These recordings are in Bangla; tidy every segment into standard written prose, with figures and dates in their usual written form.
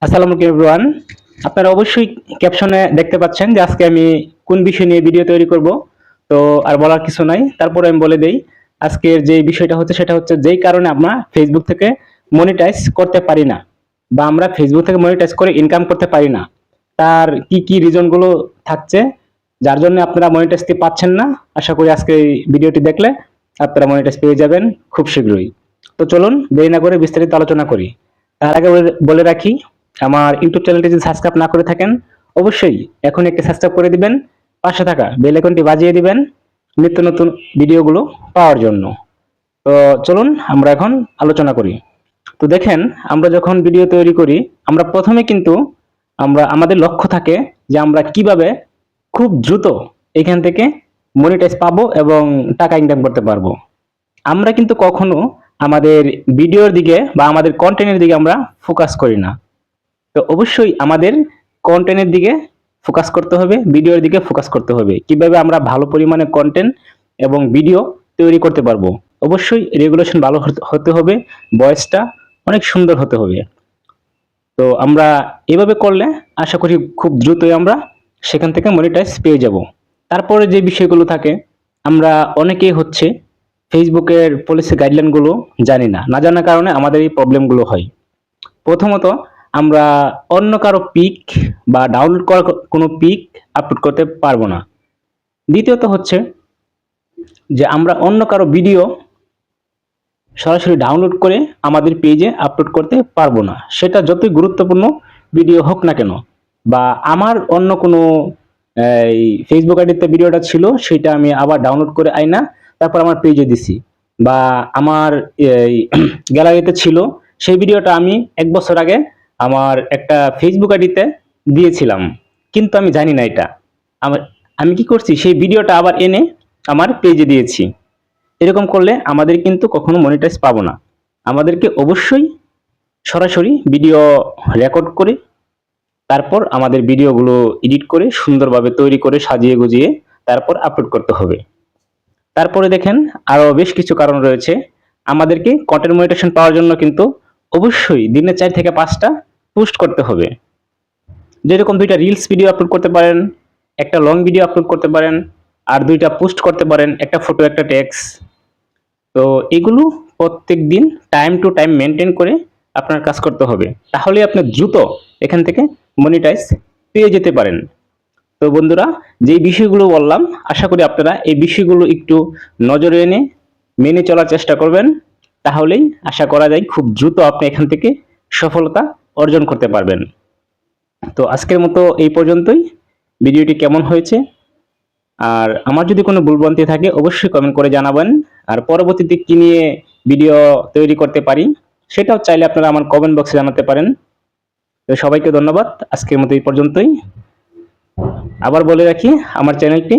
আসসালামু আলাইকুম এভরিওয়ান। আপনারা অবশ্যই ক্যাপশনে দেখতে পাচ্ছেন যে আজকে আমি কোন বিষয় নিয়ে ভিডিও তৈরি করব। তো আর বলার কিছু নাই, তারপরে আমি বলে দেই আজকের যে বিষয়টা হচ্ছে সেটা হচ্ছে যেই কারণে আমরা ফেসবুক থেকে মনিটাইজ করতে পারি না বা আমরা ফেসবুক থেকে মনিটাইজ করে ইনকাম করতে পারি না, তার কি কি রিজনগুলো থাকছে যার জন্য আপনারা মনিটাইজটি পাচ্ছেন না। আশা করি আজকে এই ভিডিওটি দেখলে আপনারা মনিটাইজ পেয়ে যাবেন খুব শীঘ্রই। তো চলুন দেরি না করে বিস্তারিত আলোচনা করি। তার আগে বলে রাখি, আমার ইউটিউব চ্যানেলটি যদি সাবস্ক্রাইব না করে থাকেন অবশ্যই এখন একটি সাবস্ক্রাইব করে দিবেন, পাশে থাকা বেল আইকনটি বাজিয়ে দিবেন নিত্য নতুন ভিডিওগুলো পাওয়ার জন্য। তো চলুন আমরা এখন আলোচনা করি। তো দেখেন, আমরা যখন ভিডিও তৈরি করি আমরা প্রথমে কিন্তু আমাদের লক্ষ্য থাকে যে আমরা কিভাবে খুব দ্রুত এখান থেকে মনিটাইজ পাবো এবং টাকা ইনকাম করতে পারবো। আমরা কিন্তু কখনো আমাদের ভিডিওর দিকে বা আমাদের কন্টেন্টের দিকে আমরা ফোকাস করি না। তো অবশ্যই আমাদের কন্টেন্টের দিকে ফোকাস করতে হবে, ভিডিওর দিকে ফোকাস করতে হবে, কিভাবে আমরা ভালো পরিমাণে কন্টেন্ট এবং ভিডিও তৈরি করতে পারবো। অবশ্যই রেগুলেশন ভালো হতে হবে, ভয়েসটা অনেক সুন্দর হতে হবে। তো আমরা এভাবে করলে আশা করি খুব দ্রুতই আমরা সেখান থেকে মনিটাইজ পেয়ে যাব। তারপরে যে বিষয়গুলো থাকে, আমরা অনেকেই হচ্ছে ফেসবুকের পলিসি গাইডলাইনগুলো জানি না, না জানার কারণে আমাদের এই প্রবলেমগুলো হয়। প্রথমত, আমরা অন্য কারো পিক বা ডাউনলোড করা কোনো পিক আপলোড করতে পারবো না। দ্বিতীয়ত হচ্ছে যে আমরা অন্য কারো ভিডিও সরাসরি ডাউনলোড করে আমাদের পেজে আপলোড করতে পারবো না, সেটা যতই গুরুত্বপূর্ণ ভিডিও হোক না কেন। বা আমার অন্য কোনো এই ফেসবুক আইডিতে ভিডিওটা ছিল সেটা আমি আবার ডাউনলোড করে আইনা তারপর আমার পেজে দিছি, বা আমার এই গ্যালারিতে ছিল সেই ভিডিওটা আমি 1 বছর আগে আমার একটা ফেসবুক আইডিতে দিয়েছিলাম, কিন্তু আমি জানি না এটা। আমার আমি কি করছি, সেই ভিডিওটা আবার এনে আমার পেজে দিয়েছি। এরকম করলে আমাদের কিন্তু কখনো মনিটাইজ পাবো না। আমাদেরকে অবশ্যই সরাসরি ভিডিও রেকর্ড করে তারপর আমাদের ভিডিওগুলো এডিট করে সুন্দরভাবে তৈরি করে সাজিয়ে গুজিয়ে তারপর আপলোড করতে হবে। তারপরে দেখেন, আরো বেশ কিছু কারণ রয়েছে। আমাদেরকে কন্টেন্ট মনিটাইজেশন পাওয়ার জন্য কিন্তু অবশ্যই দিনে 4 থেকে 5টা পোস্ট করতে হবে। যেরকম 2টা রিলস ভিডিও আপলোড করতে পারেন, একটা লং ভিডিও আপলোড করতে পারেন, আর 2টা পোস্ট করতে পারেন, একটা ফটো একটা টেক্সট। তো এগুলো প্রত্যেক দিন টাইম টু টাইম মেনটেন করে আপনার কাজ করতে হবে, তাহলে আপনি দ্রুত এখান থেকে মনিটাইজ পেয়ে যেতে পারেন। তো বন্ধুরা, যেই বিষয়গুলো বললাম আশা করি আপনারা এই বিষয়গুলো একটু নজরে এনে মেনে চলার চেষ্টা করবেন, তাহলেই আশা করা যায় খুব দ্রুত আপনি এখান থেকে সফলতা অর্জন করতে পারবেন। তো আজকের মতো এই পর্যন্তই। ভিডিওটি কেমন হয়েছে আর আমার যদি কোনো ভুলভ্রান্তি থাকে অবশ্যই কমেন্ট করে জানাবেন। আর পরবর্তীতে কি নিয়ে ভিডিও তৈরি করতে পারি সেটাও চাইলে আপনারা আমার কমেন্ট বক্সে জানাতে পারেন। তো সবাইকে ধন্যবাদ, আজকের মতো এই পর্যন্তই। আবার বলে রাখি, আমার চ্যানেলটি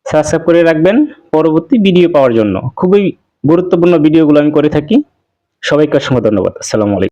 সাবস্ক্রাইব করে রাখবেন পরবর্তী ভিডিও পাওয়ার জন্য। খুবই গুরুত্বপূর্ণ ভিডিওগুলো আমি করে থাকি। সবাইকে অসংখ্য ধন্যবাদ। আসসালামু আলাইকুম।